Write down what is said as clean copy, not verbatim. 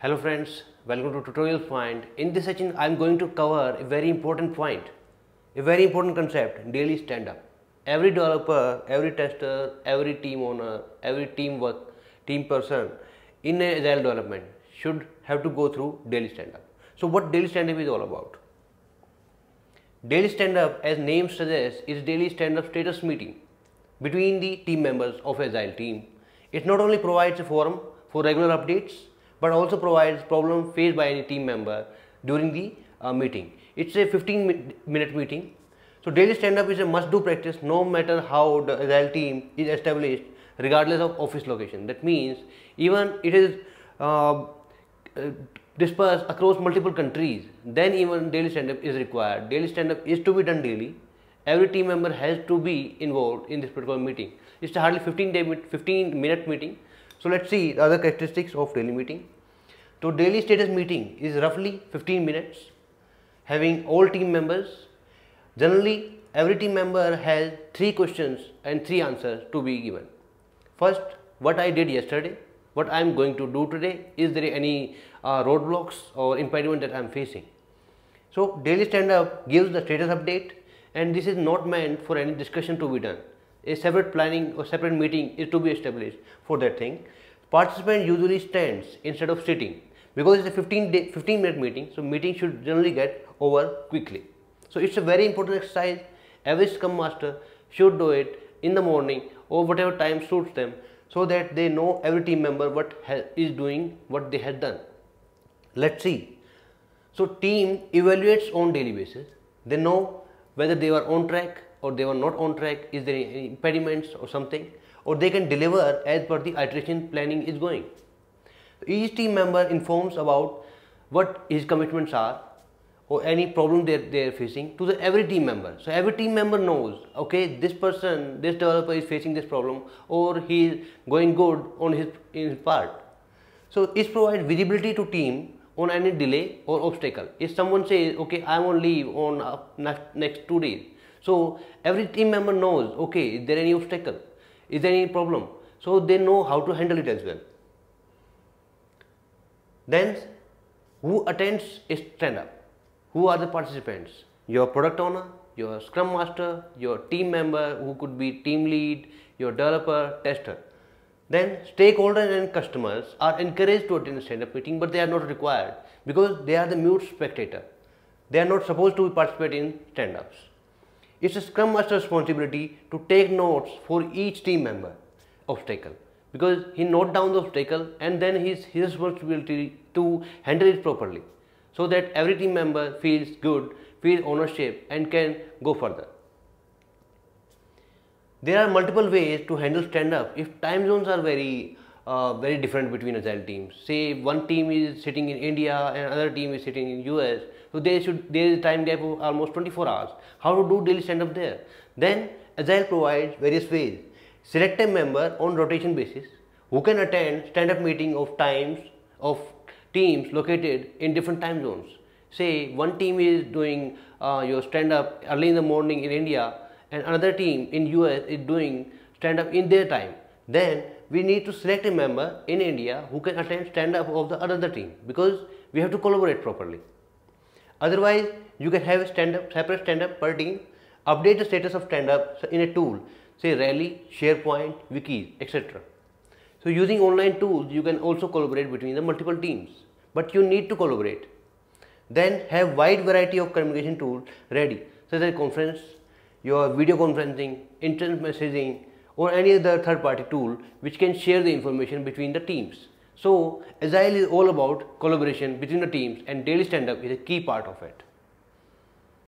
Hello friends, welcome to Tutorial Point. In this section, I am going to cover a very important point, a very important concept, daily stand-up. Every developer, every tester, every team owner, every team person in a Agile development should have to go through daily stand-up. So what daily stand-up is all about? Daily stand-up, as name suggests, is daily stand-up status meeting between the team members of Agile team. It not only provides a forum for regular updates, but also provides problem faced by any team member during the meeting. It's a 15-minute meeting. So daily stand-up is a must-do practice no matter how the Agile team is established, regardless of office location. That means even it is dispersed across multiple countries, then even daily stand-up is required. Daily stand-up is to be done daily. Every team member has to be involved in this particular meeting. It's a hardly 15-minute meeting. So let's see the other characteristics of daily meeting. So daily status meeting is roughly 15 minutes, having all team members. Generally, every team member has 3 questions and 3 answers to be given. First, what I did yesterday, what I am going to do today, is there any roadblocks or impediment that I am facing. So daily stand-up gives the status update, and this is not meant for any discussion to be done. A separate planning or separate meeting is to be established for that thing. Participant usually stands instead of sitting because it's a 15-minute meeting, so meeting should generally get over quickly. So it's a very important exercise. Every Scrum Master should do it in the morning or whatever time suits them, so that they know every team member what is doing, what they have done. Let's see. So team evaluates on daily basis. They know whether they were on track or they were not on track, is there any impediments or something, or they can deliver as per the iteration planning is going. Each team member informs about what his commitments are or any problem they are facing to every team member. So every team member knows, okay, this person, this developer is facing this problem, or he is going good on in his part. So it provides visibility to team on any delay or obstacle. If someone says, okay, I am on leave on next 2 days, so every team member knows, okay, is there any obstacle, is there any problem, so they know how to handle it as well. Then who attends a stand-up? Who are the participants? Your product owner, your Scrum Master, your team member who could be team lead, your developer, tester. Then stakeholders and customers are encouraged to attend a stand-up meeting, but they are not required because they are the mute spectator. They are not supposed to participate in stand-ups. It's a Scrum Master's responsibility to take notes for each team member obstacle, because he notes down the obstacle and then his responsibility to handle it properly, so that every team member feels good, feels ownership and can go further. There are multiple ways to handle stand-up if time zones are very different between Agile teams. Say one team is sitting in India and another team is sitting in US, so there is a time gap of almost 24 hours. How to do daily stand-up there? Then Agile provides various ways. Select a member on rotation basis who can attend stand-up meeting of teams located in different time zones. Say one team is doing your stand-up early in the morning in India, and another team in US is doing stand-up in their time. Then we need to select a member in India who can attend stand-up of the other team, because we have to collaborate properly. Otherwise, you can have a separate stand-up per team, update the status of stand-up in a tool, say Rally, SharePoint, Wikis, etc. So using online tools, you can also collaborate between the multiple teams, but you need to collaborate. Then have wide variety of communication tools ready, such as conference, your video conferencing, instant messaging, or any other third-party tool which can share the information between the teams. So Agile is all about collaboration between the teams, and daily stand-up is a key part of it.